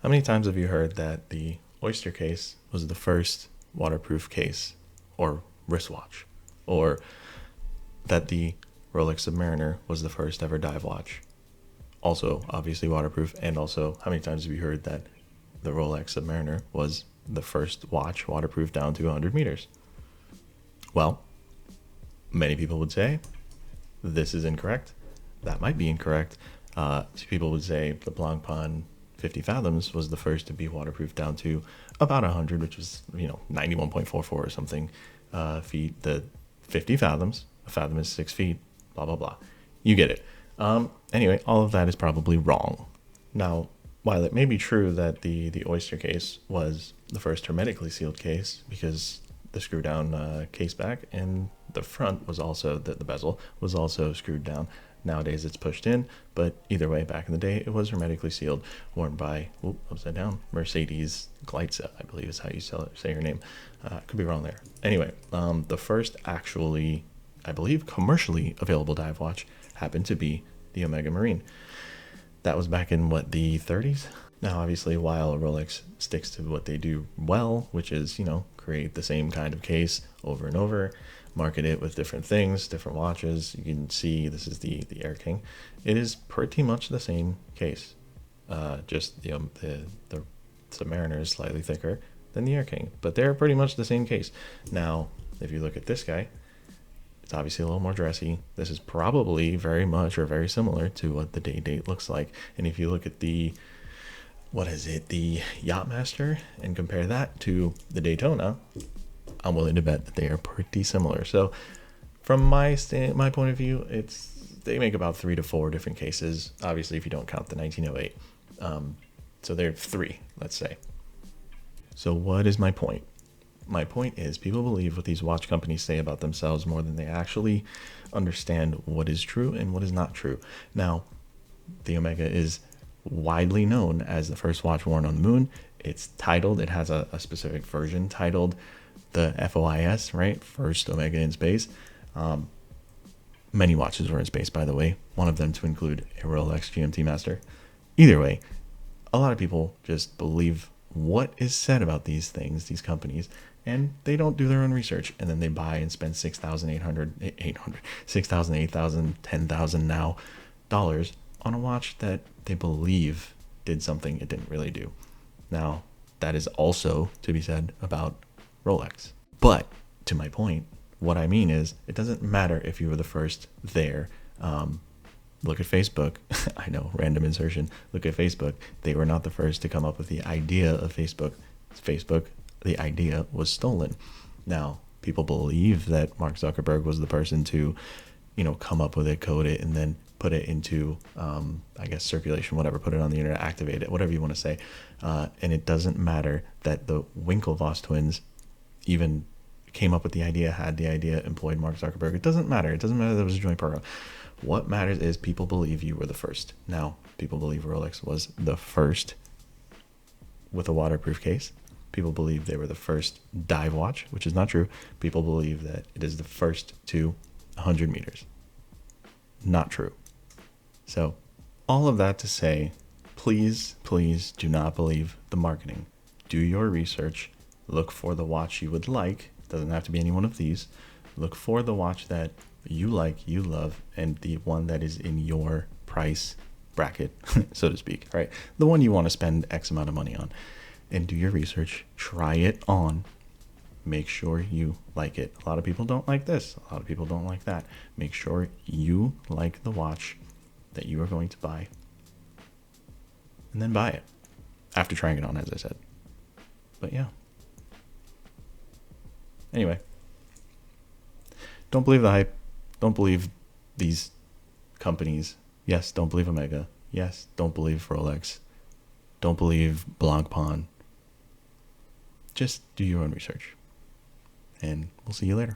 How many times have you heard that the Oyster case was the first waterproof case or wristwatch? Or that the Rolex Submariner was the first ever dive watch? Also, obviously waterproof. And also, how many times have you heard that the Rolex Submariner was the first watch waterproof down to 100 meters? Well, many people would say this is incorrect. That might be incorrect. People would say the Blancpain 50 fathoms was the first to be waterproof down to about 100, which was 91.44 or something feet. The 50 fathoms, a fathom is 6 feet. Blah blah blah. You get it. Anyway, all of that is probably wrong. Now, while it may be true that the Oyster case was the first hermetically sealed case because the screw down case back and the front was also the bezel was also screwed down. Nowadays it's pushed in, but either way, back in the day it was hermetically sealed, worn by upside down Mercedes Gleitze, I believe is how you say your name. Could be wrong there. Anyway, the first actually, I believe, commercially available dive watch happened to be the Omega Marine. That was back in the 30s. Now, obviously, while Rolex sticks to what they do well, which is, create the same kind of case over and over, market it with different things, different watches. You can see this is the Air King. It is pretty much the same case. Just the Submariner is slightly thicker than the Air King, but they're pretty much the same case. Now, if you look at this guy, it's obviously a little more dressy. This is probably very much or very similar to what the Day-Date looks like. And if you look at the Yachtmaster and compare that to the Daytona, I'm willing to bet that they are pretty similar. So from my point of view, they make about 3 to 4 different cases, obviously if you don't count the 1908. So they're 3, let's say. So what is my point? My point is people believe what these watch companies say about themselves more than they actually understand what is true and what is not true. Now, the Omega is widely known as the first watch worn on the moon. It has a specific version titled the FOIS, right? First Omega in space. Many watches were in space, by the way. One of them to include a Rolex GMT Master. Either way, a lot of people just believe what is said about these things, these companies, and they don't do their own research. And then they buy and spend $6,000, $8,000, $10,000 now dollars on a watch that they believe did something it didn't really do. Now, that is also to be said about Rolex. But to my point, what I mean is it doesn't matter if you were the first there. Look at Facebook. I know, random insertion. Look at Facebook. They were not the first to come up with the idea of Facebook. The idea was stolen. Now, people believe that Mark Zuckerberg was the person to, come up with it, code it, and then put it into, circulation, whatever, put it on the internet, activate it, whatever you want to say. And it doesn't matter that the Winklevoss twins even came up with the idea, had the idea, employed Mark Zuckerberg. It doesn't matter. It doesn't matter that it was a joint program. What matters is people believe you were the first. Now, people believe Rolex was the first with a waterproof case. People believe they were the first dive watch, which is not true. People believe that it is the first to 100 meters. Not true. So, all of that to say, please do not believe the marketing. Do your research. Look for the watch you would like. Doesn't have to be any one of these. Look for the watch that you like, you love, and the one that is in your price bracket, so to speak, right? The one you want to spend X amount of money on. And do your research. Try it on. Make sure you like it. A lot of people don't like this. A lot of people don't like that. Make sure you like the watch that you are going to buy. And then buy it. After trying it on, as I said. But yeah. Anyway. Don't believe the hype. Don't believe these companies. Yes, don't believe Omega. Yes, don't believe Rolex. Don't believe Blancpain. Just do your own research. And we'll see you later.